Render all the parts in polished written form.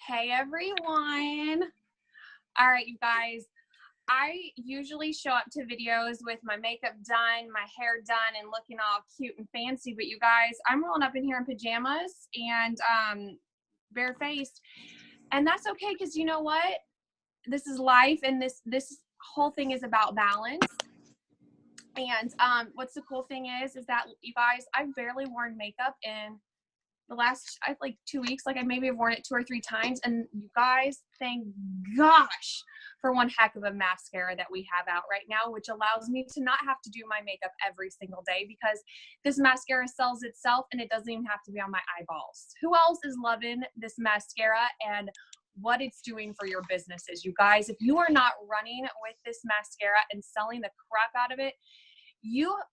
Hey everyone. All right, you guys. I usually show up to videos with my makeup done, my hair done, and looking all cute and fancy. But you guys, I'm rolling up in here in pajamas and barefaced. And that's okay, because you know what? This is life, and this whole thing is about balance. And what's the cool thing is that you guys, I've barely worn makeup in the last like 2 weeks. Like I maybe have worn it 2 or 3 times, and you guys, thank gosh for one heck of a mascara that we have out right now, which allows me to not have to do my makeup every single day, because this mascara sells itself and it doesn't even have to be on my eyeballs. Who else is loving this mascara and what it's doing for your businesses? You guys, if you are not running with this mascara and selling the crap out of it, you're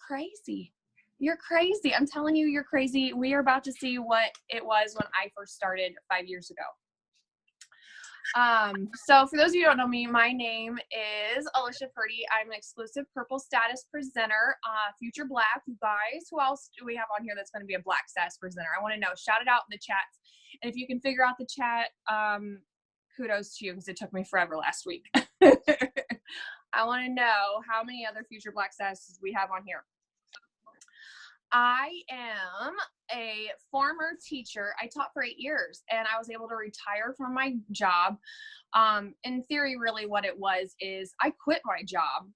crazy. You're crazy. I'm telling you, you're crazy. We are about to see what it was when I first started 5 years ago. So for those of you who don't know me, my name is Alicia Purdy. I'm an exclusive purple status presenter, future black. You guys, who else do we have on here that's going to be a black status presenter? I want to know. Shout it out in the chats. And if you can figure out the chat, kudos to you, because it took me forever last week. I want to know how many other future black statuses we have on here. I am a former teacher. I taught for 8 years, and I was able to retire from my job. In theory, really what it was is I quit my job.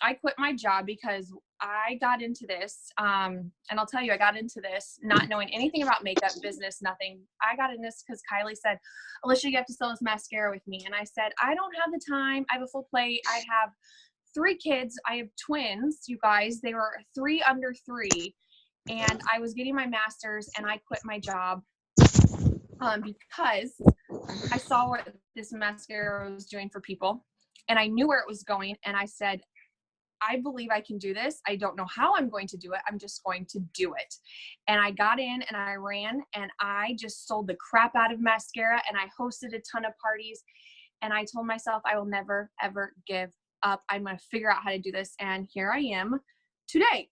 I quit my job because I got into this, and I'll tell you, I got into this not knowing anything about makeup, business, nothing. I got in this because Kylie said, Alicia, you have to sell this mascara with me. And I said, I don't have the time. I have a full plate. I have 3 kids. I have twins, you guys. They were 3 under 3. And I was getting my master's, and I quit my job because I saw what this mascara was doing for people, and I knew where it was going. And I said, I believe I can do this. I don't know how I'm going to do it. I'm just going to do it. And I got in and I ran, and I just sold the crap out of mascara, and I hosted a ton of parties. And I told myself I will never, ever give up. I'm going to figure out how to do this. And here I am today.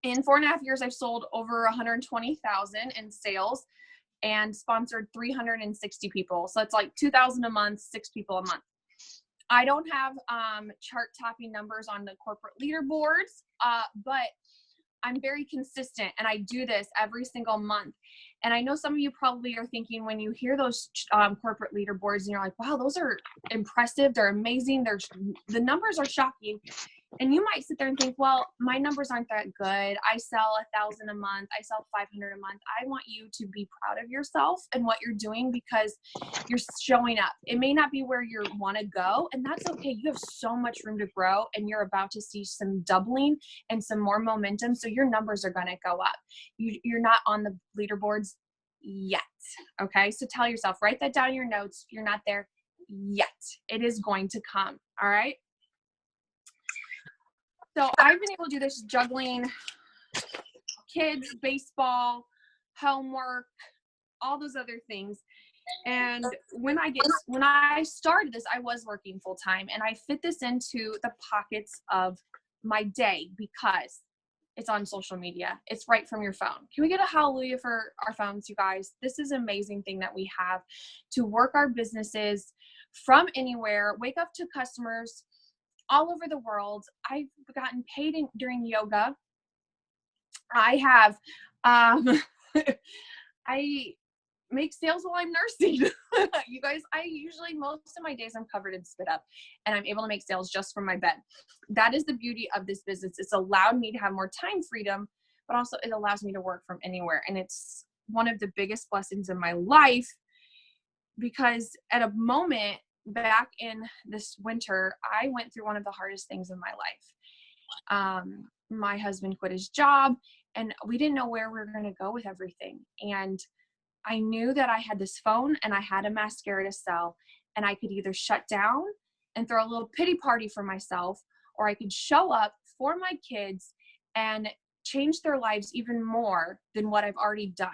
In 4.5 years, I've sold over 120,000 in sales and sponsored 360 people. So it's like 2,000 a month, 6 people a month. I don't have chart topping numbers on the corporate leaderboards, but I'm very consistent, and I do this every single month. And I know some of you probably are thinking, when you hear those corporate leaderboards, and you're like, wow, those are impressive. They're amazing. The numbers are shocking. And you might sit there and think, well, my numbers aren't that good. I sell 1,000 a month. I sell 500 a month. I want you to be proud of yourself and what you're doing, because you're showing up. It may not be where you want to go, and that's okay. You have so much room to grow, and you're about to see some doubling and some more momentum. So your numbers are going to go up. You're not on the leaderboards yet. Okay. So tell yourself, write that down in your notes. You're not there yet. It is going to come. All right. So I've been able to do this juggling kids, baseball, homework, all those other things. And when I started this, I was working full time, and I fit this into the pockets of my day because it's on social media. It's right from your phone. Can we get a hallelujah for our phones, you guys? This is an amazing thing that we have to work our businesses from anywhere, wake up to customers all over the world. I've gotten paid during yoga. I have, I make sales while I'm nursing. You guys, most of my days I'm covered in spit up, and I'm able to make sales just from my bed. That is the beauty of this business. It's allowed me to have more time freedom, but also it allows me to work from anywhere. And it's one of the biggest blessings in my life, because at a moment back in this winter, I went through one of the hardest things in my life. My husband quit his job, and we didn't know where we were going to go with everything. And I knew that I had this phone and I had a mascara to sell, and I could either shut down and throw a little pity party for myself, or I could show up for my kids and change their lives even more than what I've already done.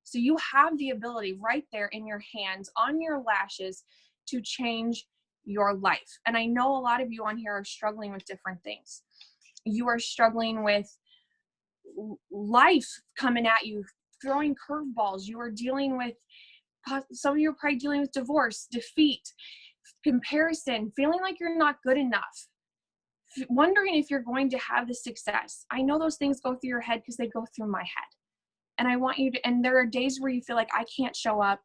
So you have the ability right there in your hands, on your lashes, to change your life. And I know a lot of you on here are struggling with different things. You are struggling with life coming at you, throwing curveballs. You are dealing with Some of you are probably dealing with divorce, defeat, comparison, feeling like you're not good enough, wondering if you're going to have the success. I know those things go through your head because they go through my head. And I want you to, and there are days where you feel like I can't show up.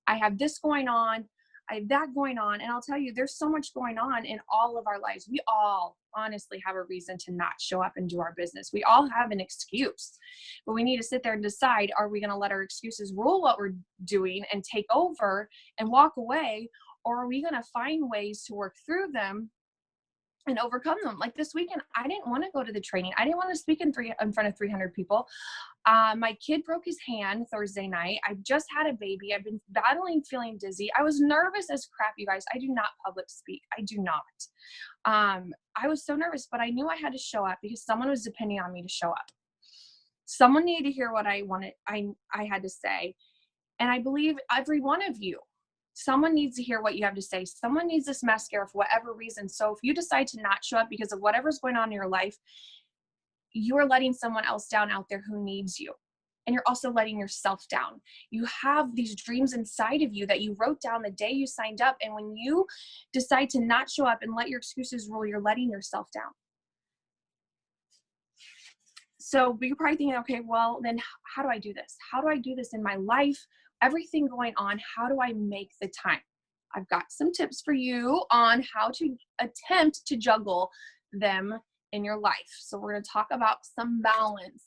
I have this going on. I have that going on. And I'll tell you, there's so much going on in all of our lives. We all honestly have a reason to not show up and do our business. We all have an excuse, but we need to sit there and decide, are we going to let our excuses rule what we're doing and take over and walk away? Or are we going to find ways to work through them and overcome them? Like this weekend, I didn't want to go to the training. I didn't want to speak in front of 300 people. My kid broke his hand Thursday night. I just had a baby. I've been battling, feeling dizzy. I was nervous as crap, you guys. I do not public speak. I do not. I was so nervous, but I knew I had to show up because someone was depending on me to show up. Someone needed to hear what I wanted. I had to say. And I believe every one of you, someone needs to hear what you have to say. Someone needs this mascara for whatever reason. So if you decide to not show up because of whatever's going on in your life, you are letting someone else down out there who needs you. And you're also letting yourself down. You have these dreams inside of you that you wrote down the day you signed up. And when you decide to not show up and let your excuses rule, you're letting yourself down. So you're probably thinking, okay, well, then how do I do this? How do I do this in my life? Everything going on, how do I make the time? I've got some tips for you on how to attempt to juggle them in your life. So we're going to talk about some balance.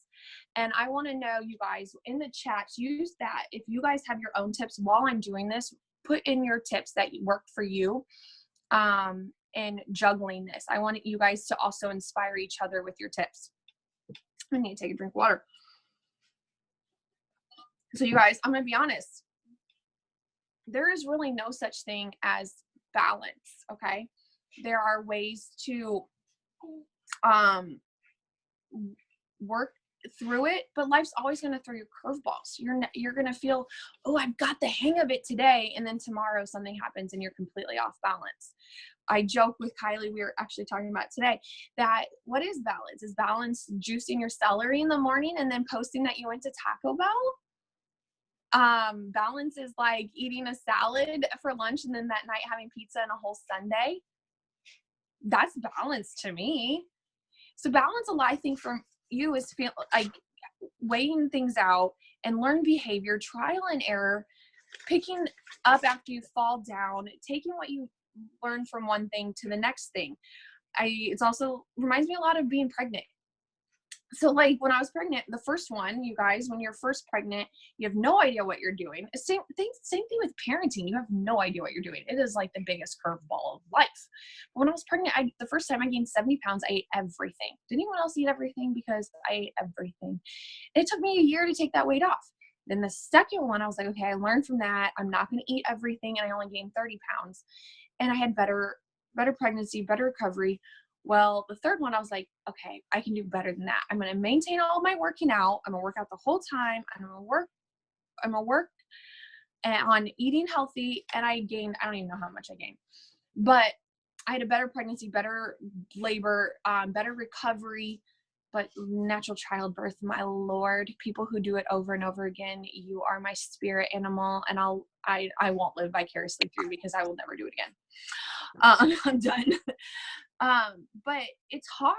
And I want to know, you guys, in the chats, use that. If you guys have your own tips while I'm doing this, put in your tips that worked for you in juggling this. I want you guys to also inspire each other with your tips. I need to take a drink of water. So you guys, I'm going to be honest. There is really no such thing as balance, okay? There are ways to work through it, but life's always going to throw you curveballs. You're going to feel, oh, I've got the hang of it today, and then tomorrow something happens and you're completely off balance. I joke with Kylie, we were actually talking about today, that what is balance? Is balance juicing your celery in the morning and then posting that you went to Taco Bell? Balance is like eating a salad for lunch and then that night having pizza and a whole sundae. That's balance to me. So balance, a lot, I think, from you is feel like weighing things out and learn behavior, trial and error, picking up after you fall down, taking what you learn from one thing to the next thing. It's also reminds me a lot of being pregnant. So like when I was pregnant, the first one, you guys, when you're first pregnant, you have no idea what you're doing. Same thing with parenting. You have no idea what you're doing. It is like the biggest curveball of life. But when I was pregnant, the first time I gained 70 pounds, I ate everything. Did anyone else eat everything? Because I ate everything. It took me a year to take that weight off. Then the second one, I was like, okay, I learned from that. I'm not going to eat everything. And I only gained 30 pounds. And I had better pregnancy, better recovery. Well, the third one, I was like, okay, I can do better than that. I'm going to maintain all of my working out. I'm going to work out the whole time. I'm going to work on eating healthy. And I gained, I don't even know how much I gained, but I had a better pregnancy, better labor, better recovery, but natural childbirth, my Lord, people who do it over and over again, you are my spirit animal. And I won't live vicariously through because I will never do it again. I'm done. But it's hard.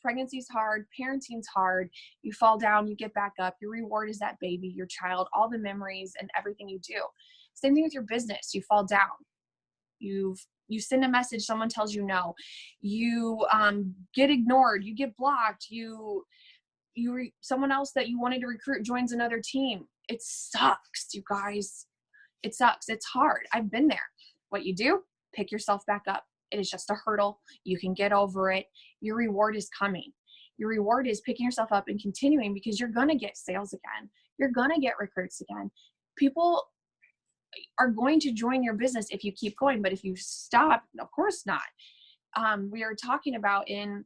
Pregnancy's hard. Parenting's hard. You fall down, you get back up. Your reward is that baby, your child, all the memories and everything you do. Same thing with your business. You fall down. You send a message, someone tells you no. You get ignored. You get blocked. Someone else that you wanted to recruit joins another team. It sucks, you guys. It sucks. It's hard. I've been there. What you do, pick yourself back up. It is just a hurdle. You can get over it. Your reward is coming. Your reward is picking yourself up and continuing, because you're going to get sales again. You're going to get recruits again. People are going to join your business if you keep going, but if you stop, of course not. We are talking about in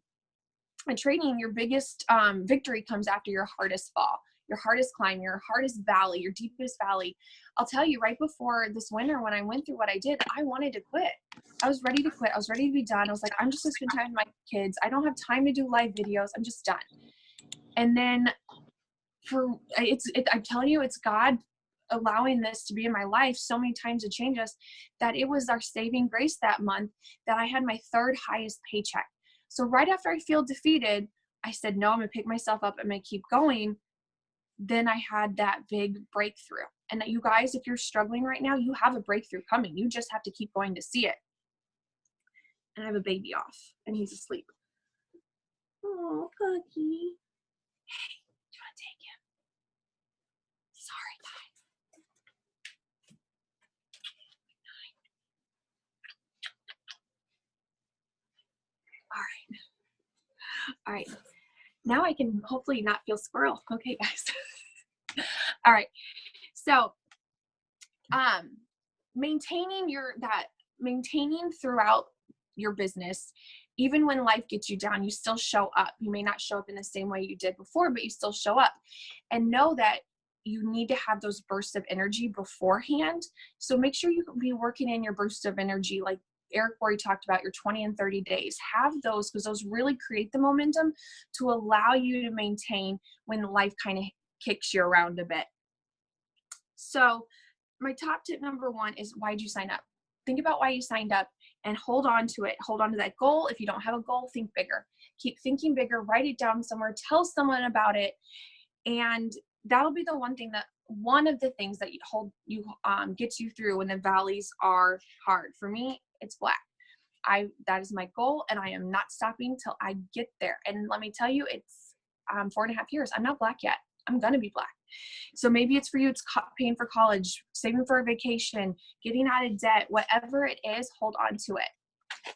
training, your biggest victory comes after your hardest fall, your hardest climb, your hardest valley, your deepest valley. I'll tell you, right before this winter, when I went through what I did, I wanted to quit. I was ready to quit. I was ready to be done. I was like, I'm just going to spend time with my kids. I don't have time to do live videos. I'm just done. And then I'm telling you, it's God allowing this to be in my life so many times to change us, that it was our saving grace that month that I had my third highest paycheck. So right after I feel defeated, I said, no, I'm going to pick myself up. I'm going to keep going. Then I had that big breakthrough. And that, you guys, if you're struggling right now, you have a breakthrough coming. You just have to keep going to see it. And I have a baby off and he's asleep. Oh, Cookie. Hey, do you want to take him? Sorry, guys. All right. Now I can hopefully not feel squirrel. Okay, guys. All right. So, maintaining throughout your business, even when life gets you down, you still show up. You may not show up in the same way you did before, but you still show up. And know that you need to have those bursts of energy beforehand. So make sure you be working in your bursts of energy, like Eric Worre talked about, your 20 and 30 days. Have those, because those really create the momentum to allow you to maintain when life kind of kicks you around a bit. So my top tip number 1 is, why'd you sign up? Think about why you signed up and hold on to it. Hold on to that goal. If you don't have a goal, think bigger. Keep thinking bigger. Write it down somewhere. Tell someone about it. And that'll be one of the things that gets you through when the valleys are hard. For me, it's black. That is my goal, and I am not stopping till I get there. And let me tell you, it's 4.5 years. I'm not black yet. I'm going to be black. So maybe it's for you, it's paying for college, saving for a vacation, getting out of debt, whatever it is, hold on to it.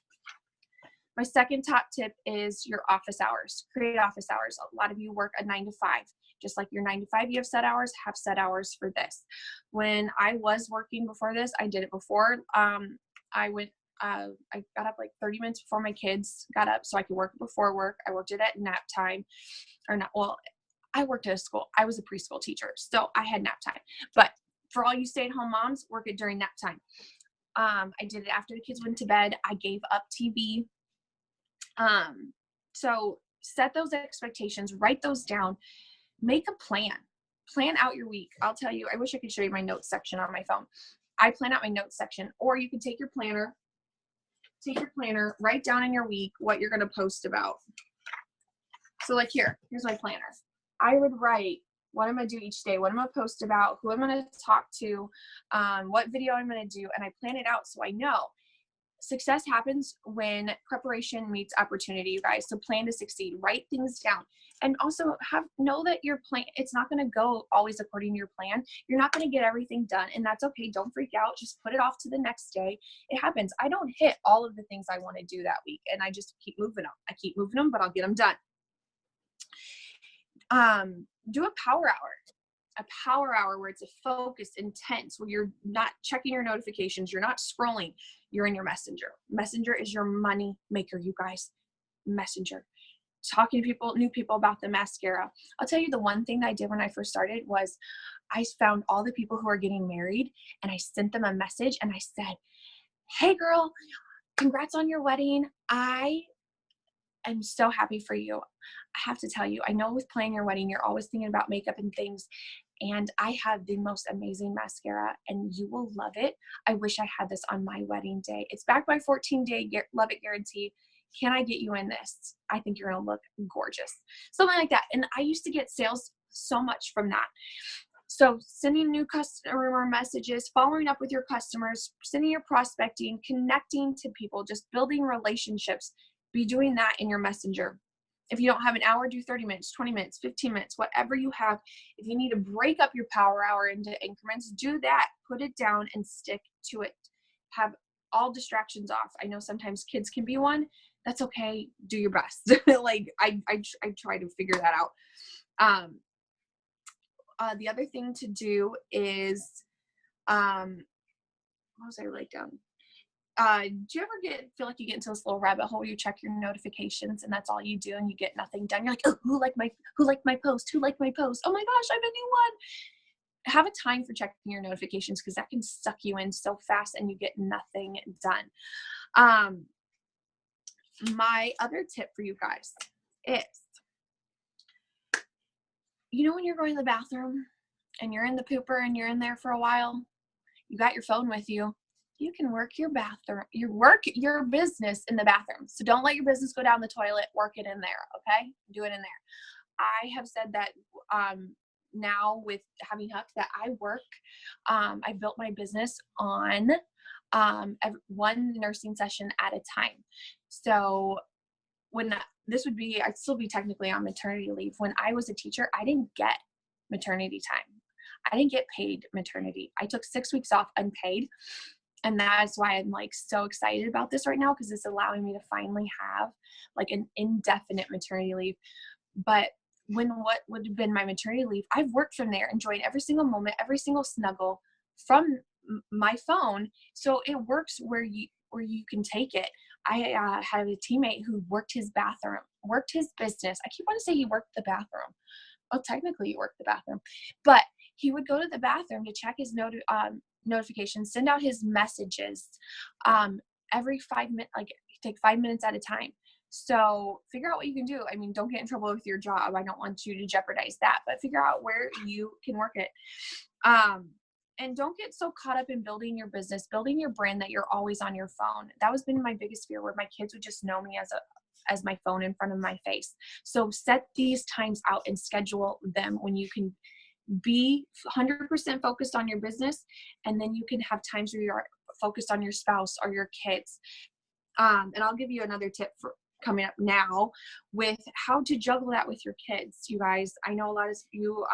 My second top tip is your office hours. Create office hours. A lot of you work a 9 to 5. Just like your 9 to 5, you have set hours, have set hours for this. When I was working before this, I did it before. I got up like 30 minutes before my kids got up so I could work before work. I worked it at nap time, I worked at a school. I was a preschool teacher, so I had nap time. But for all you stay-at-home moms, work it during nap time. I did it after the kids went to bed. I gave up TV. So set those expectations, write those down, make a plan out your week. I'll tell you, I wish I could show you my notes section on my phone. I plan out my notes section, or you can take your planner, write down in your week what you're going to post about. So like here's my planner. I would write what I'm going to do each day, what I'm going to post about, who I'm going to talk to, what video I'm going to do, and I plan it out so I know. Success happens when preparation meets opportunity, you guys. So plan to succeed. Write things down. And also know that your plan, it's not going to go always according to your plan. You're not going to get everything done, and that's okay. Don't freak out. Just put it off to the next day. It happens. I don't hit all of the things I want to do that week, and I just keep moving them. I keep moving them, but I'll get them done. Do a power hour where it's a focused, intense, where you're not checking your notifications. You're not scrolling. You're in your Messenger. Messenger is your money maker, you guys. Messenger. Talking to people, new people about the mascara. I'll tell you, the one thing that I did when I first started was I found all the people who are getting married, and I sent them a message, and I said, hey girl, congrats on your wedding. I'm so happy for you. I have to tell you, I know with planning your wedding, you're always thinking about makeup and things. And I have the most amazing mascara, and you will love it. I wish I had this on my wedding day. It's backed by 14-day love it guarantee. Can I get you in this? I think you're going to look gorgeous. Something like that. And I used to get sales so much from that. So sending new customer messages, following up with your customers, sending your prospecting, connecting to people, just building relationships. Be doing that in your Messenger. If you don't have an hour, do 30 minutes, 20 minutes, 15 minutes, whatever you have. If you need to break up your power hour into increments, do that. Put it down and stick to it. Have all distractions off. I know sometimes kids can be one. That's okay. Do your best. I try to figure that out. The other thing to do is, what was I write down? Do you ever feel like you get into this little rabbit hole where you check your notifications and that's all you do and you get nothing done? You're like, oh, who liked my post? Who liked my post? Oh my gosh, I have a new one. Have a time for checking your notifications, because that can suck you in so fast and you get nothing done. My other tip for you guys is, when you're going to the bathroom and you're in the pooper and you're in there for a while, you got your phone with you, you can work your bathroom, work your business in the bathroom. So don't let your business go down the toilet, work it in there. Okay. Do it in there. I have said that, now with having Huck, that I built my business on, one nursing session at a time. So when I'd still be technically on maternity leave. When I was a teacher, I didn't get maternity time. I didn't get paid maternity. I took 6 weeks off unpaid. And that's why I'm like so excited about this right now, because it's allowing me to finally have like an indefinite maternity leave. But what would have been my maternity leave, I've worked from there, enjoying every single moment, every single snuggle from my phone. So it works where you can take it. I had a teammate who worked his business. I keep wanting to say he worked the bathroom. Well, technically he worked the bathroom, but he would go to the bathroom to check his notifications, send out his messages, every 5 minutes, like take 5 minutes at a time. So figure out what you can do. I mean, don't get in trouble with your job. I don't want you to jeopardize that, but figure out where you can work it. And don't get so caught up in building your business, building your brand, that you're always on your phone. That was been my biggest fear, where my kids would just know me as my phone in front of my face. So set these times out and schedule them when you can be 100% focused on your business, and then you can have times where you're focused on your spouse or your kids. And I'll give you another tip for coming up now with how to juggle that with your kids. You guys, I know a lot of you,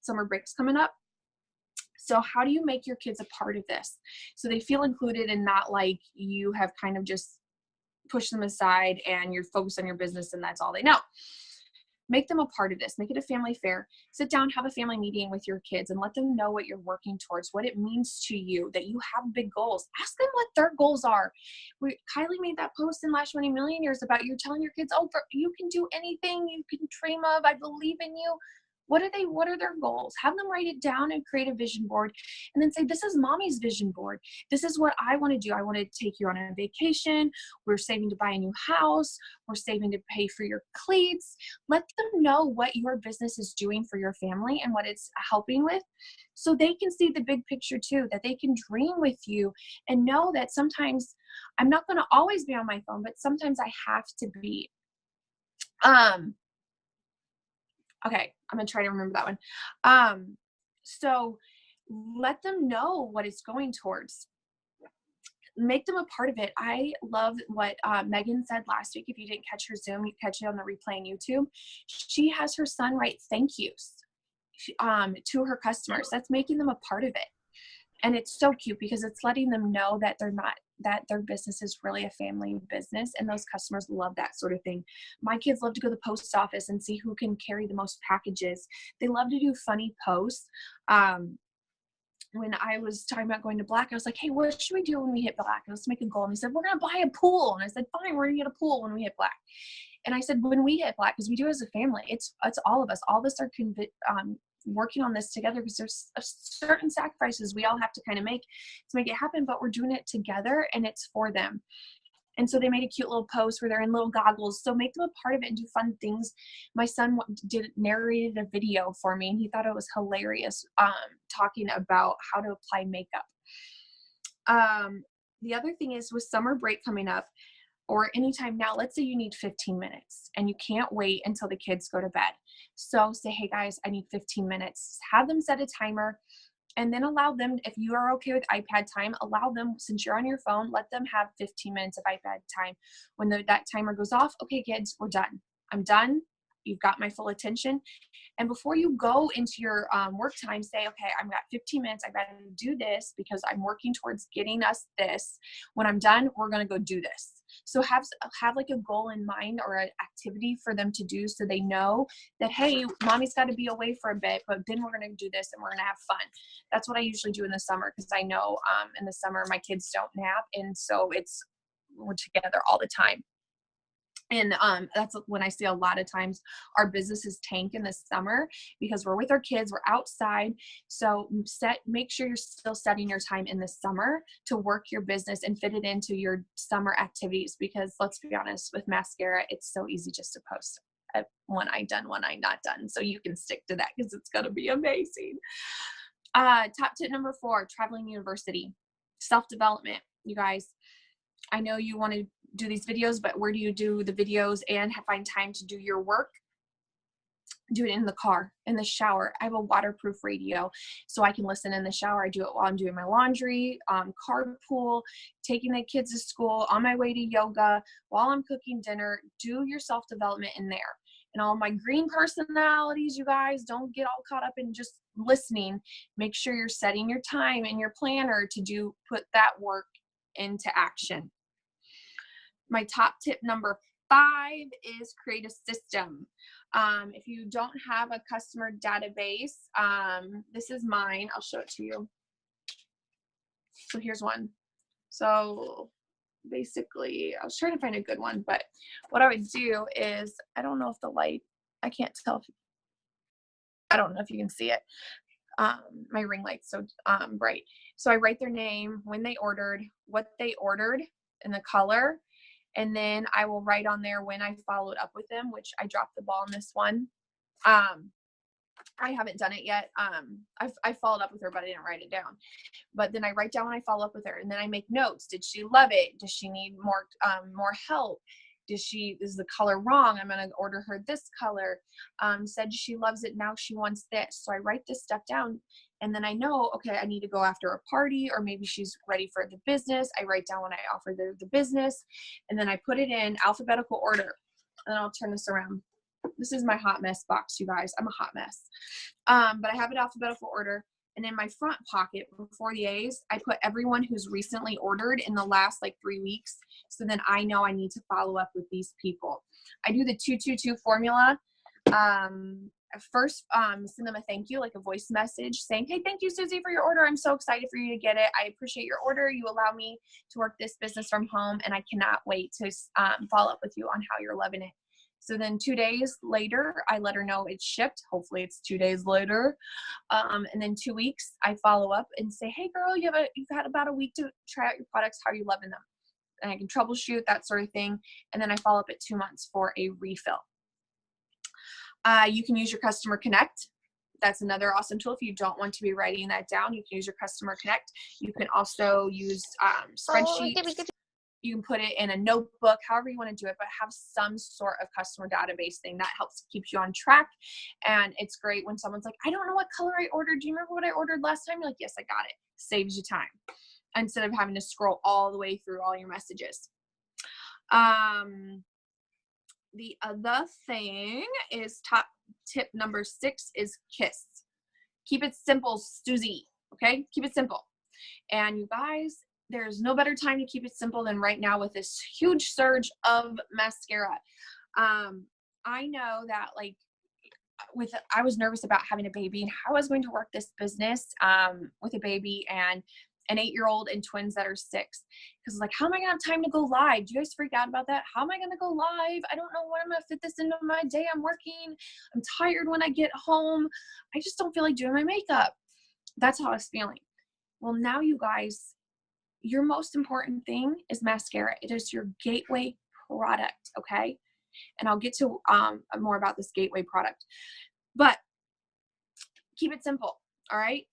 summer breaks coming up. So how do you make your kids a part of this so they feel included, and not like you have kind of just pushed them aside and you're focused on your business and that's all they know? Make them a part of this. Make it a family fair. Sit down, have a family meeting with your kids, and let them know what you're working towards, what it means to you, that you have big goals. Ask them what their goals are. Kylie made that post in Last 20 Million Years about you telling your kids, oh, you can do anything you can dream of. I believe in you. What are their goals? Have them write it down and create a vision board, and then say, this is mommy's vision board. This is what I want to do. I want to take you on a vacation. We're saving to buy a new house. We're saving to pay for your cleats. Let them know what your business is doing for your family and what it's helping with, so they can see the big picture too, that they can dream with you and know that sometimes I'm not going to always be on my phone, but sometimes I have to be. Okay, I'm going to try to remember that one. So let them know what it's going towards. Make them a part of it. I love what Megan said last week. If you didn't catch her Zoom, you catch it on the replay on YouTube. She has her son write thank yous to her customers. That's making them a part of it. And it's so cute because it's letting them know that that their business is really a family business, and those customers love that sort of thing. My kids love to go to the post office and see who can carry the most packages. They love to do funny posts. When I was talking about going to Black, I was like, hey, what should we do when we hit Black? And let's make a goal. And he said, we're going to buy a pool. And I said, fine, we're going to get a pool when we hit Black. And I said, when we hit Black, because we do it as a family, it's all of us. All of us are working on this together, because there's certain sacrifices we all have to kind of make to make it happen, but we're doing it together and it's for them. And so they made a cute little post where they're in little goggles. So make them a part of it and do fun things. My son narrated a video for me, and he thought it was hilarious, talking about how to apply makeup. The other thing is, with summer break coming up, or anytime now, let's say you need 15 minutes and you can't wait until the kids go to bed. So say, hey guys, I need 15 minutes. Have them set a timer, and then allow them, if you are okay with iPad time, allow them, since you're on your phone, let them have 15 minutes of iPad time. When that timer goes off, okay, kids, we're done. I'm done. You've got my full attention. And before you go into your work time, say, okay, I've got 15 minutes. I got to do this because I'm working towards getting us this. When I'm done, we're going to go do this. So have like a goal in mind, or an activity for them to do, so they know that, hey, mommy's got to be away for a bit, but then we're going to do this and we're going to have fun. That's what I usually do in the summer, because I know in the summer my kids don't nap, and so we're together all the time. And that's when I see a lot of times our businesses tank in the summer, because we're with our kids, we're outside. So make sure you're still setting your time in the summer to work your business and fit it into your summer activities, because let's be honest, with mascara, it's so easy just to post one eye done, one eye not done. So you can stick to that because it's going to be amazing. Top tip number 4, traveling university, self-development. You guys, I know you want to do these videos, but where do you do the videos and find time to do your work? Do it in the car, in the shower. I have a waterproof radio, so I can listen in the shower. I do it while I'm doing my laundry, carpool, taking the kids to school, on my way to yoga, while I'm cooking dinner. Do your self-development in there. And all my green personalities, you guys, don't get all caught up in just listening. Make sure you're setting your time in your planner to put that work into action. My top tip number 5 is create a system. If you don't have a customer database, this is mine. I'll show it to you. So here's one. So basically, I was trying to find a good one, but what I would do is, I don't know if the light, I can't tell. I don't know if you can see it. My ring light's so bright. So I write their name, when they ordered, what they ordered, and the color. And then I will write on there when I followed up with them, which I dropped the ball on this one. I haven't done it yet. I followed up with her, but I didn't write it down. But then I write down when I follow up with her, and then I make notes. Did she love it? Does she need more help? Is the color wrong? I'm going to order her this color. Said she loves it. Now she wants this. So I write this stuff down, and then I know, okay, I need to go after a party, or maybe she's ready for the business. I write down when I offer the business, and then I put it in alphabetical order. And I'll turn this around. This is my hot mess box, you guys. I'm a hot mess. But I have it alphabetical order. And in my front pocket, before the A's, I put everyone who's recently ordered in the last 3 weeks. So then I know I need to follow up with these people. I do the 222 formula. First, send them a thank you, like a voice message saying, hey, thank you, Susie, for your order. I'm so excited for you to get it. I appreciate your order. You allow me to work this business from home, and I cannot wait to follow up with you on how you're loving it. So then 2 days later, I let her know it's shipped. Hopefully it's 2 days later. And then 2 weeks, I follow up and say, hey girl, you've had about a week to try out your products. How are you loving them? And I can troubleshoot, that sort of thing. And then I follow up at 2 months for a refill. You can use your Customer Connect. That's another awesome tool. If you don't want to be writing that down, you can use your Customer Connect. You can also use spreadsheets. You can put it in a notebook, however you want to do it, but have some sort of customer database thing that helps keep you on track. And it's great when someone's like, I don't know what color I ordered. Do you remember what I ordered last time? You're like, yes, I got it. Saves you time instead of having to scroll all the way through all your messages. The other thing is top tip number 6 is KISS. Keep it simple, Susie. Okay? Keep it simple. And you guys, there's no better time to keep it simple than right now with this huge surge of mascara. I know that I was nervous about having a baby and how I was going to work this business with a baby and an 8-year-old and twins that are 6. Because how am I going to have time to go live? Do you guys freak out about that? How am I going to go live? I don't know when I'm going to fit this into my day. I'm working. I'm tired when I get home. I just don't feel like doing my makeup. That's how I was feeling. Well, now you guys, your most important thing is mascara. It is your gateway product, okay? And I'll get to more about this gateway product. But keep it simple, all right?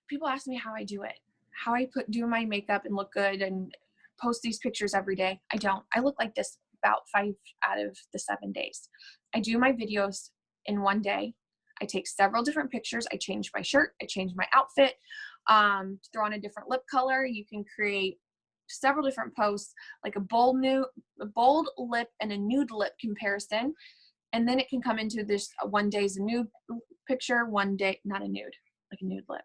People ask me how I do it, how I do my makeup and look good and post these pictures every day. I don't. I look like this about 5 out of the 7 days. I do my videos in one day. I take several different pictures. I change my shirt. I change my outfit. Throw on a different lip color. You can create several different posts, like a bold lip and a nude lip comparison. And then it can come into this one day's a nude picture, one day, not a nude, like a nude lip.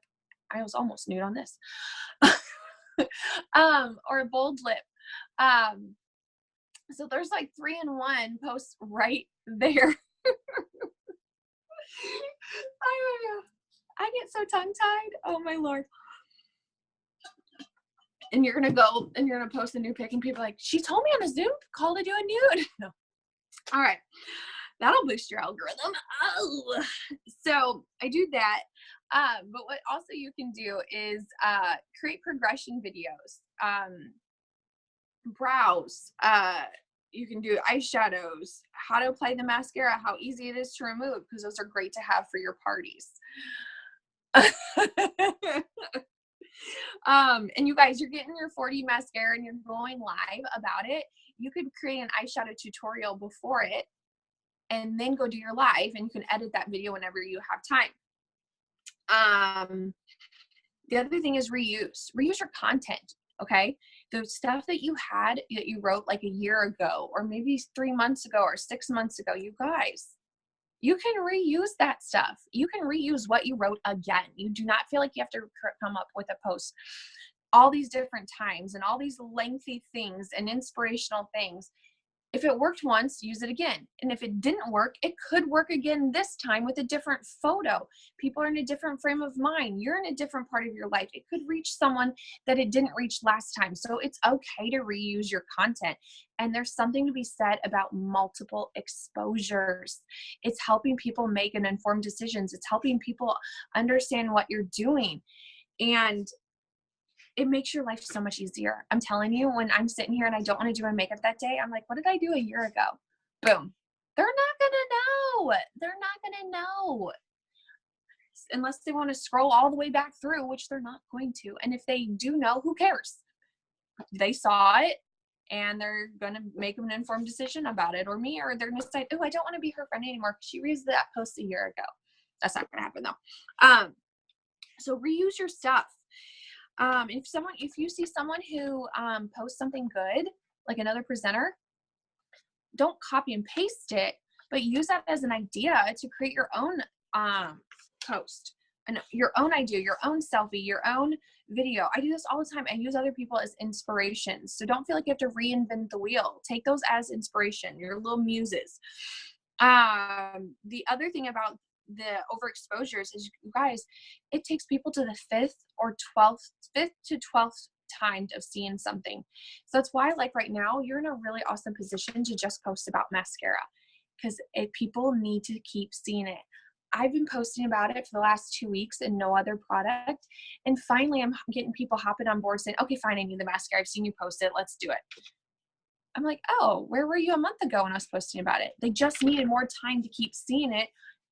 I was almost nude on this. Or a bold lip. So there's 3-in-1 posts right there. I get so tongue-tied. Oh my Lord. And you're going to go and you're going to post a new pic and people are like, she told me on a Zoom call to do a nude. No. All right. That'll boost your algorithm. Oh. So I do that. But what also you can do is create progression videos. Browse. You can do eyeshadows, how to apply the mascara, how easy it is to remove, because those are great to have for your parties. And you guys, you're getting your 4D mascara and you're going live about it. You could create an eyeshadow tutorial before it and then go do your live, and you can edit that video whenever you have time. The other thing is reuse your content. Okay. The stuff that you wrote like a year ago, or maybe 3 months ago or 6 months ago, you guys, you can reuse that stuff. You can reuse what you wrote again. You do not feel like you have to come up with a post all these different times and all these lengthy things and inspirational things. If it worked once, use it again. And if it didn't work, it could work again this time with a different photo. People are in a different frame of mind. You're in a different part of your life. It could reach someone that it didn't reach last time. So it's okay to reuse your content. And there's something to be said about multiple exposures. It's helping people make an informed decisions. It's helping people understand what you're doing. And it makes your life so much easier. I'm telling you, when I'm sitting here and I don't want to do my makeup that day, I'm like, what did I do a year ago? Boom. They're not going to know. They're not going to know. Unless they want to scroll all the way back through, which they're not going to. And if they do know, who cares? They saw it and they're going to make an informed decision about it, or me, or they're going to decide, oh, I don't want to be her friend anymore because she reads that post a year ago. That's not going to happen though. So reuse your stuff. If you see someone who posts something good, like another presenter, don't copy and paste it, but use that as an idea to create your own post, and your own idea, your own selfie, your own video. I do this all the time. I use other people as inspirations. So don't feel like you have to reinvent the wheel. Take those as inspiration, your little muses. The other thing about the overexposures is, you guys, it takes people to the fifth to 12th time of seeing something. So that's why, like right now, you're in a really awesome position to just post about mascara, because people need to keep seeing it. I've been posting about it for the last 2 weeks and no other product. And finally, I'm getting people hopping on board saying, okay, fine, I need the mascara. I've seen you post it. Let's do it. I'm like, oh, where were you a month ago when I was posting about it? They just needed more time to keep seeing it.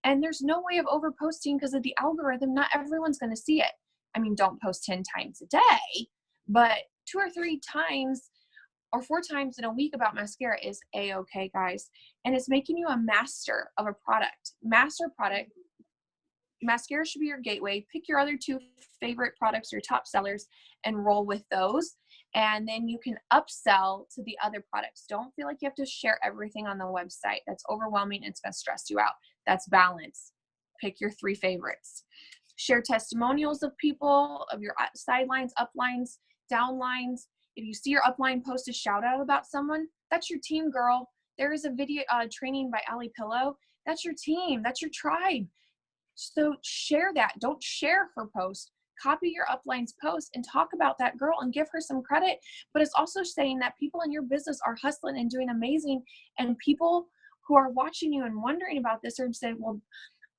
And there's no way of over posting because of the algorithm. Not everyone's going to see it. I mean, don't post 10 times a day, but 2 or 3 times or 4 times in a week about mascara is a-okay, guys. And it's making you a master of a product. Master product. Mascara should be your gateway. Pick your other 2 favorite products, your top sellers, and roll with those. And then you can upsell to the other products. Don't feel like you have to share everything on the website. That's overwhelming. It's going to stress you out. That's balance. Pick your 3 favorites. Share testimonials of people, of your sidelines, uplines, downlines. If you see your upline post a shout out about someone, that's your team, girl. There is a video training by Ali Pillow. That's your team. That's your tribe. So share that. Don't share her post. Copy your upline's post and talk about that girl and give her some credit. But it's also saying that people in your business are hustling and doing amazing. And people who are watching you and wondering about this are saying, well,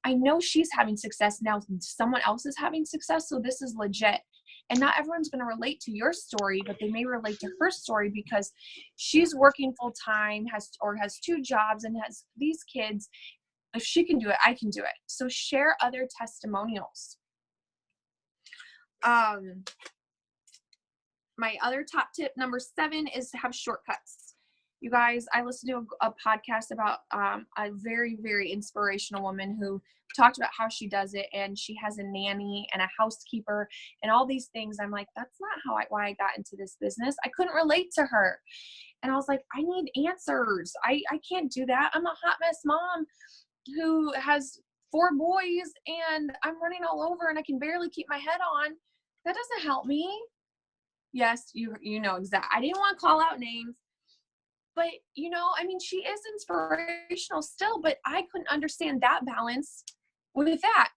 I know she's having success now. Someone else is having success. So this is legit. And not everyone's going to relate to your story, but they may relate to her story because she's working full time, has 2 jobs and has these kids. If she can do it, I can do it. So share other testimonials. My other top tip, number 7, is to have shortcuts. You guys, I listened to a podcast about a very, very inspirational woman who talked about how she does it, and she has a nanny and a housekeeper and all these things. I'm like, that's not why I got into this business. I couldn't relate to her. And I was like, I need answers. I can't do that. I'm a hot mess mom who has 4 boys and I'm running all over and I can barely keep my head on. That doesn't help me. Yes, you know exactly. I didn't want to call out names, but I mean, she is inspirational still, but I couldn't understand that balance with that.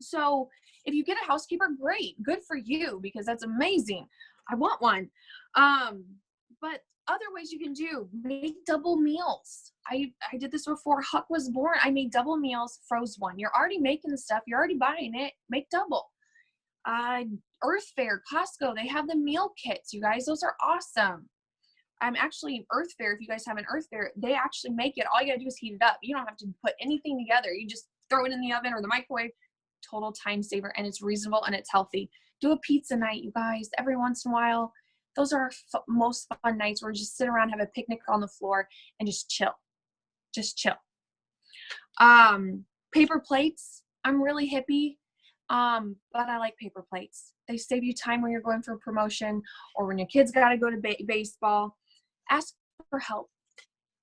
So if you get a housekeeper, great, good for you, because that's amazing. I want one. But other ways you can do, make double meals. I did this before Huck was born. I made double meals, froze one. You're already making the stuff. You're already buying it. Make double. Earth Fare, Costco, they have the meal kits, you guys. Those are awesome. actually Earth Fair. If you guys have an Earth Fair, they actually make it. All you gotta do is heat it up. You don't have to put anything together. You just throw it in the oven or the microwave. Total time saver, and it's reasonable and it's healthy. Do a pizza night, you guys, every once in a while. Those are our most fun nights where we just sit around, have a picnic on the floor, and just chill. Just chill. Paper plates. I'm really hippie, but I like paper plates. They save you time when you're going for a promotion or when your kids got to go to baseball. Ask for help.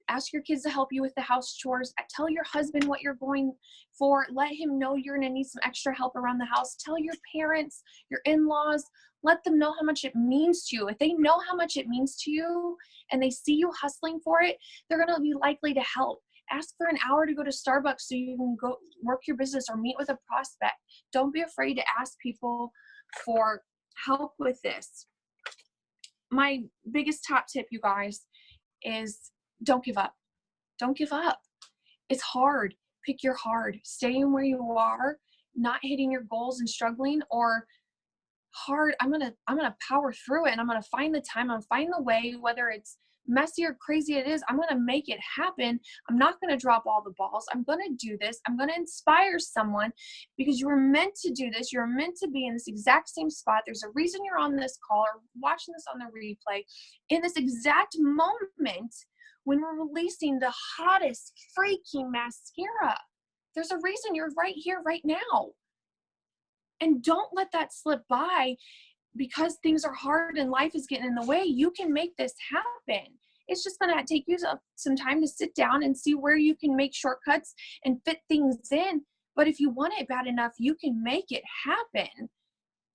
Ask your kids to help you with the house chores. Tell your husband what you're going for. Let him know you're going to need some extra help around the house. Tell your parents, your in-laws, let them know how much it means to you. If they know how much it means to you and they see you hustling for it, they're going to be likely to help. Ask for an hour to go to Starbucks so you can go work your business or meet with a prospect. Don't be afraid to ask people for help with this. My biggest top tip, you guys, is don't give up. Don't give up. It's hard. Pick your hard. Staying where you are, not hitting your goals and struggling, or hard. I'm gonna power through it, and I'm gonna find the time. I'm gonna find the way, whether it's messy or crazy it is. I'm gonna make it happen. I'm not gonna drop all the balls. I'm gonna do this. I'm gonna inspire someone, because you were meant to do this. You're meant to be in this exact same spot. There's a reason you're on this call or watching this on the replay in this exact moment. When we're releasing the hottest freaking mascara, there's a reason you're right here, right now. And don't let that slip by because things are hard and life is getting in the way. You can make this happen. It's just going to take you some time to sit down and see where you can make shortcuts and fit things in. But if you want it bad enough, you can make it happen.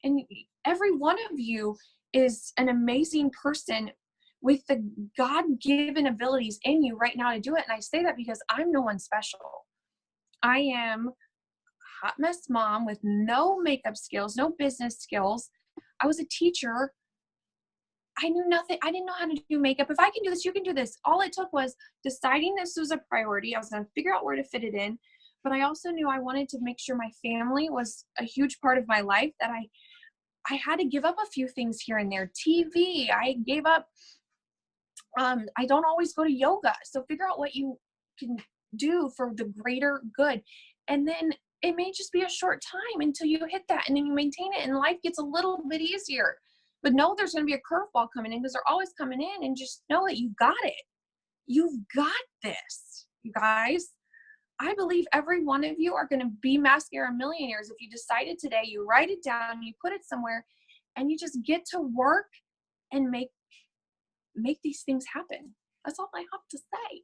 And every one of you is an amazing person with the God-given abilities in you right now to do it. And I say that because I'm no one special. I am a hot mess mom with no makeup skills, no business skills. I was a teacher. I knew nothing. I didn't know how to do makeup. If I can do this, you can do this. All it took was deciding this was a priority. I was going to figure out where to fit it in. But I also knew I wanted to make sure my family was a huge part of my life, that I had to give up a few things here and there. TV, I gave up. I don't always go to yoga. So figure out what you can do for the greater good. And then it may just be a short time until you hit that, and then you maintain it, and life gets a little bit easier. But know there's going to be a curveball coming in, because they're always coming in, and just know that you got it. You've got this, you guys. I believe every one of you are going to be mascara millionaires. If you decided today, you write it down, you put it somewhere, and you just get to work and make these things happen. That's all I have to say.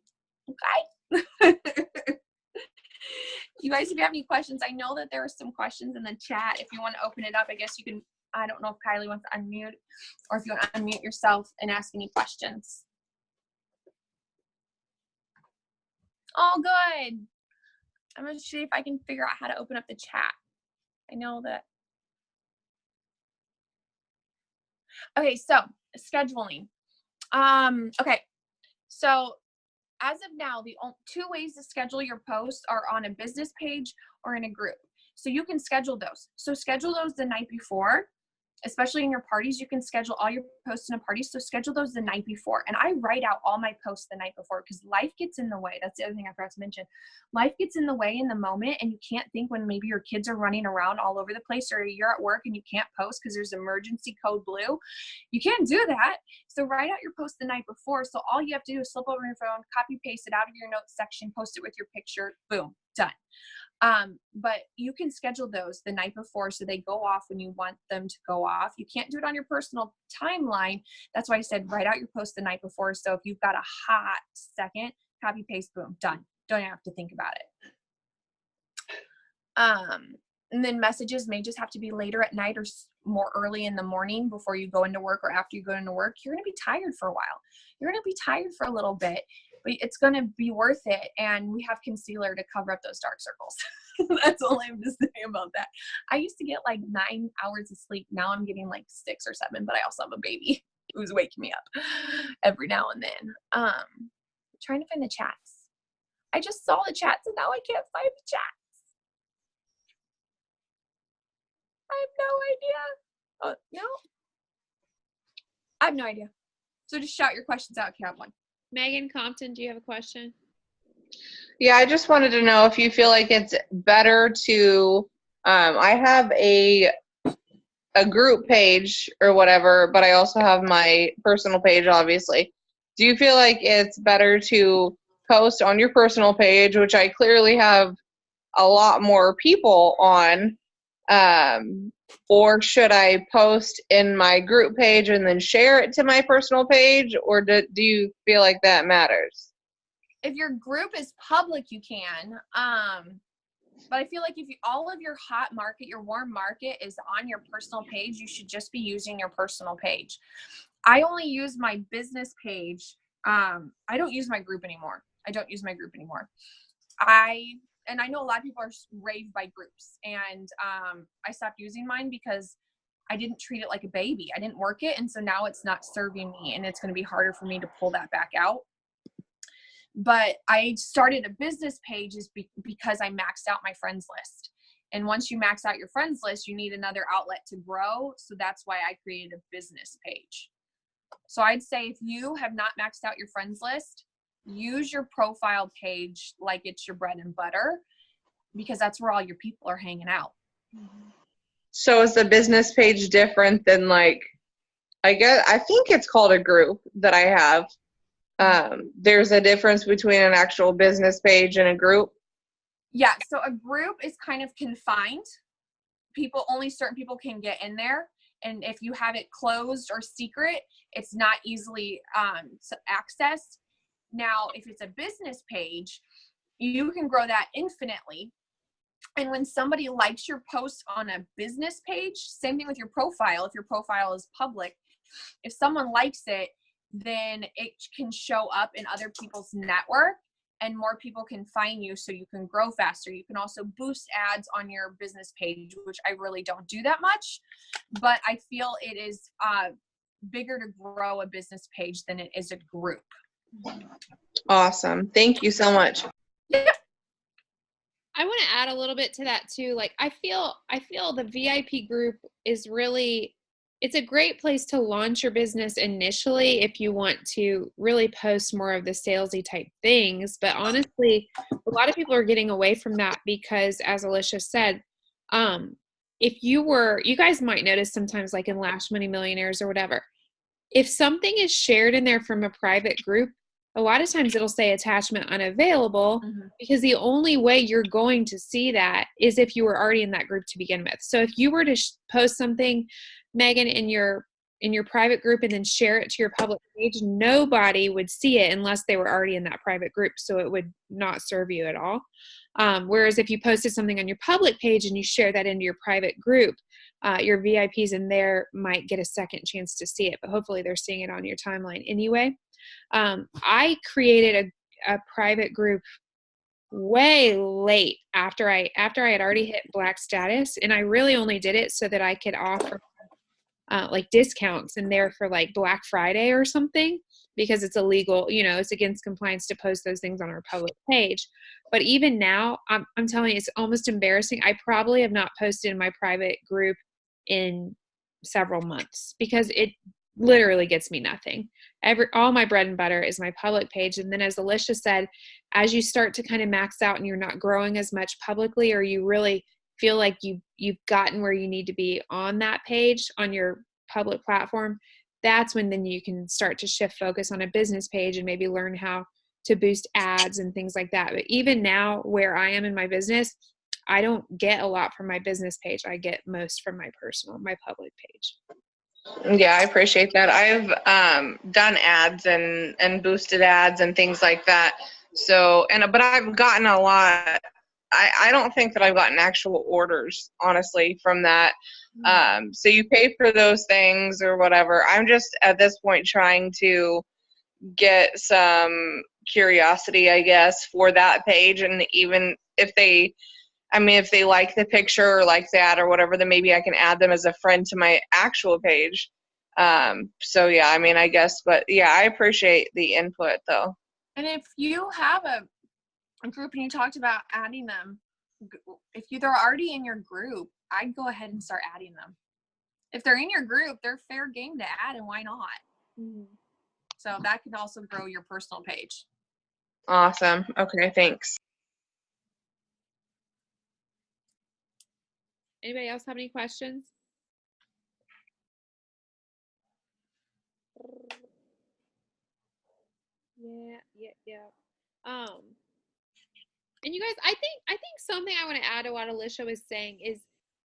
Okay. You guys, if you have any questions, I know that there are some questions in the chat. If you want to open it up, I guess you can. I don't know if Kylie wants to unmute, or if you want to unmute yourself and ask any questions. Oh, good. I'm going to see if I can figure out how to open up the chat. I know that. Okay, so scheduling. Okay, so as of now, the two ways to schedule your posts are on a business page or in a group. So you can schedule those. So schedule those the night before, especially in your parties. You can schedule all your posts in a party. So schedule those the night before. And I write out all my posts the night before, because life gets in the way. That's the other thing I forgot to mention. Life gets in the way in the moment, and you can't think when maybe your kids are running around all over the place, or you're at work and you can't post because there's emergency code blue. You can't do that. So write out your post the night before. So all you have to do is slip over your phone, copy paste it out of your notes section, post it with your picture, boom, done. But you can schedule those the night before, so they go off when you want them to go off. You can't do it on your personal timeline. That's why I said write out your post the night before. So if you've got a hot second, copy paste, boom, done. Don't even have to think about it. And then messages may just have to be later at night or more early in the morning before you go into work, or after you go into work. You're going to be tired for a while. You're going to be tired for a little bit, but it's going to be worth it. And we have concealer to cover up those dark circles. That's all I have to say about that. I used to get like 9 hours of sleep. Now I'm getting like 6 or 7, but I also have a baby who's waking me up every now and then. Trying to find the chats. I just saw the chats and now I can't find the chats. I have no idea. Oh, no. I have no idea. So just shout your questions out if you have one. Megan Compton, do you have a question? Yeah, I just wanted to know if you feel like it's better to, I have a group page or whatever, but I also have my personal page, obviously. Do you feel like it's better to post on your personal page, which I clearly have a lot more people on, or should I post in my group page and then share it to my personal page, or do you feel like that matters? If your group is public, you can. But I feel like if all of your hot market, your warm market is on your personal page, you should just be using your personal page. I only use my business page. I don't use my group anymore. And I know a lot of people are raved by groups, and I stopped using mine because I didn't treat it like a baby. I didn't work it, and so now it's not serving me, and it's going to be harder for me to pull that back out. But I started a business page because I maxed out my friends list. And once you max out your friends list, you need another outlet to grow. So that's why I created a business page. So I'd say if you have not maxed out your friends list, use your profile page like it's your bread and butter, because that's where all your people are hanging out. So is the business page different than, like, I think it's called a group that I have. There's a difference between an actual business page and a group. Yeah. So a group is kind of confined. Only certain people can get in there. And if you have it closed or secret, it's not easily accessed. Now, if it's a business page, you can grow that infinitely. And when somebody likes your post on a business page, same thing with your profile. If your profile is public, if someone likes it, then it can show up in other people's network and more people can find you, so you can grow faster. You can also boost ads on your business page, which I really don't do that much, but I feel it is bigger to grow a business page than it is a group. Awesome. Thank you so much. Yeah. I want to add a little bit to that too. Like I feel the VIP group is really, it's a great place to launch your business initially if you want to really post more of the salesy type things. But honestly, a lot of people are getting away from that because, as Alicia said, if you guys might notice sometimes, like in Lash Money Millionaires or whatever, if something is shared in there from a private group, a lot of times it'll say attachment unavailable, because the only way you're going to see that is if you were already in that group to begin with. So if you were to post something, Megan, in your private group and then share it to your public page, nobody would see it unless they were already in that private group. So it would not serve you at all. Whereas if you posted something on your public page and you share that into your private group, your VIPs in there might get a second chance to see it, but hopefully they're seeing it on your timeline anyway. I created a private group way late after I had already hit black status, and I really only did it so that I could offer like discounts in there for like Black Friday or something, because it's illegal, it's against compliance to post those things on our public page. But even now, I'm telling you, it's almost embarrassing. I probably have not posted in my private group in several months because it literally gets me nothing. All my bread and butter is my public page. And then, as Alicia said, as you start to kind of max out and you're not growing as much publicly, or you really feel like you've gotten where you need to be on that page, on your public platform, that's when then you can start to shift focus on a business page and maybe learn how to boost ads and things like that. But even now, where I am in my business, I don't get a lot from my business page. I get most from my public page. Yeah, I appreciate that. I've done ads and boosted ads and things like that. So, but I've gotten a lot. I don't think that I've gotten actual orders, honestly, from that. So you pay for those things or whatever. I'm just at this point trying to get some curiosity, I guess, for that page. And even if they like the picture or like that or whatever, then maybe I can add them as a friend to my actual page. So yeah, I guess, but yeah, I appreciate the input though. And if you have a group and you talked about adding them, if they're already in your group, I'd go ahead and start adding them. If they're in your group, they're fair game to add, and why not? So that can also grow your personal page. Awesome. Okay, thanks. Anybody else have any questions? Yeah. And you guys, I think something I want to add to what Alicia was saying is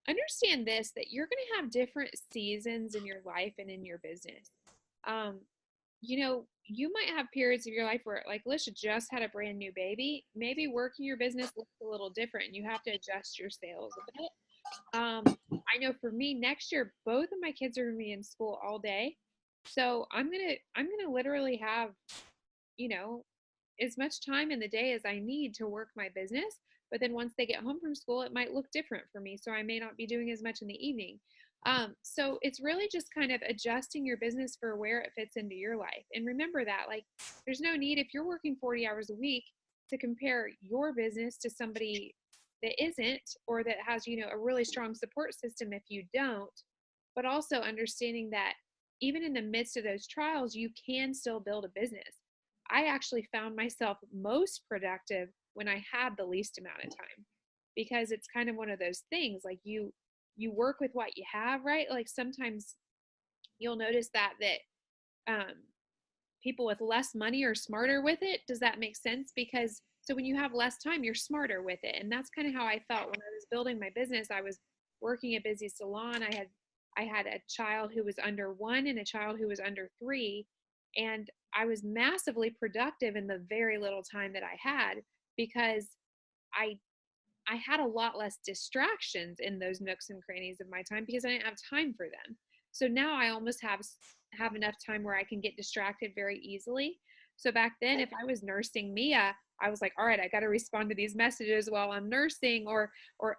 understand this, that you're going to have different seasons in your life and in your business. You know, you might have periods of your life where, like Alicia just had a brand new baby. Maybe working your business looks a little different and you have to adjust your sales a bit. I know for me next year, both of my kids are going to be in school all day. So I'm going to literally have, you know, as much time in the day as I need to work my business. But then once they get home from school, it might look different for me. So I may not be doing as much in the evening. So it's really just kind of adjusting your business for where it fits into your life. And remember that, like, there's no need, if you're working 40 hours a week, to compare your business to somebody that isn't, or that has, you know, a really strong support system if you don't. But also understanding that even in the midst of those trials, you can still build a business. I actually found myself most productive when I had the least amount of time, because it's kind of one of those things, like you work with what you have, right? Like sometimes you'll notice that people with less money are smarter with it. Does that make sense? Because so when you have less time, you're smarter with it. And that's kind of how I felt when I was building my business. I was working a busy salon. I had a child who was under 1 and a child who was under 3. And I was massively productive in the very little time that I had, because I had a lot less distractions in those nooks and crannies of my time because I didn't have time for them. So now I almost have enough time where I can get distracted very easily. So back then, if I was nursing Mia, I was like, all right, I got to respond to these messages while I'm nursing, or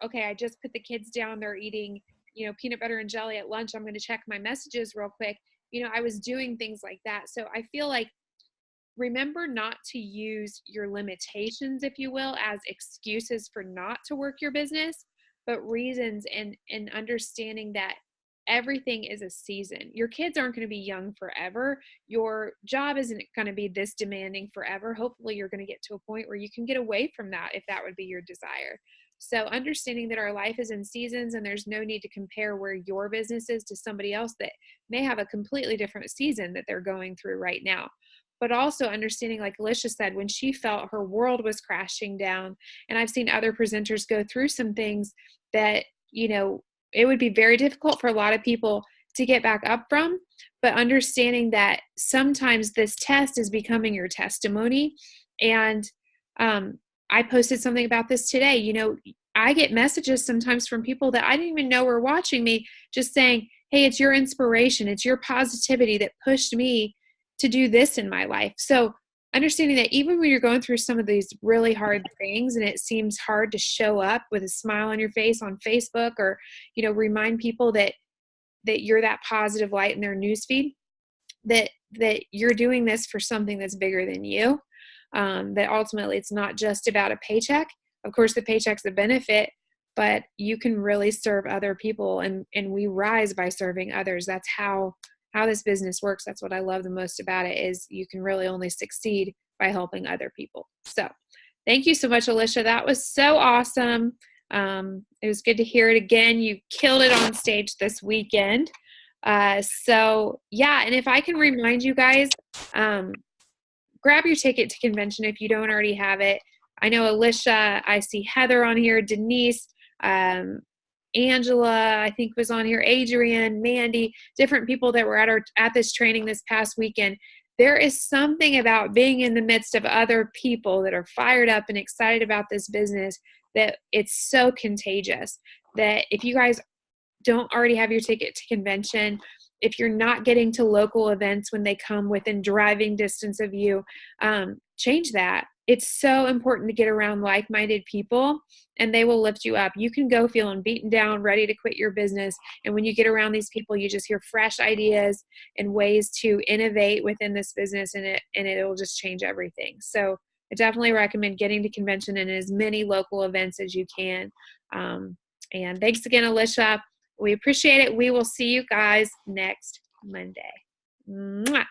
okay, I just put the kids down, they're eating, you know, peanut butter and jelly at lunch, I'm going to check my messages real quick. You know, I was doing things like that. So I feel like, remember not to use your limitations, if you will, as excuses for not to work your business, but reasons, and understanding that everything is a season. Your kids aren't going to be young forever. Your job isn't going to be this demanding forever. Hopefully you're going to get to a point where you can get away from that if that would be your desire. So understanding that our life is in seasons, and there's no need to compare where your business is to somebody else that may have a completely different season that they're going through right now. But also understanding, like Alicia said, when she felt her world was crashing down, and I've seen other presenters go through some things that, you know, it would be very difficult for a lot of people to get back up from, but understanding that sometimes this test is becoming your testimony. And I posted something about this today. You know, I get messages sometimes from people that I didn't even know were watching me, just saying, hey, it's your inspiration, it's your positivity that pushed me to do this in my life. So understanding that even when you're going through some of these really hard things and it seems hard to show up with a smile on your face on Facebook, or, you know, remind people that you're that positive light in their newsfeed, that you're doing this for something that's bigger than you, that ultimately it's not just about a paycheck. Of course, the paycheck's a benefit, but you can really serve other people, and we rise by serving others. That's how this business works. That's what I love the most about it, is you can really only succeed by helping other people. So thank you so much, Alicia. That was so awesome. It was good to hear it again. You killed it on stage this weekend. So yeah, and if I can remind you guys, grab your ticket to convention if you don't already have it. I know Alicia, I see Heather on here, Denise, Angela, I think was on here, Adrienne, Mandy, different people that were at this training this past weekend. There is something about being in the midst of other people that are fired up and excited about this business that it's so contagious, that if you guys don't already have your ticket to convention, if you're not getting to local events when they come within driving distance of you, change that. It's so important to get around like-minded people, and they will lift you up. You can go feeling beaten down, ready to quit your business, and when you get around these people, you just hear fresh ideas and ways to innovate within this business, and it'll just change everything. So I definitely recommend getting to convention and as many local events as you can. And thanks again, Alicia. We appreciate it. We will see you guys next Monday. Mwah.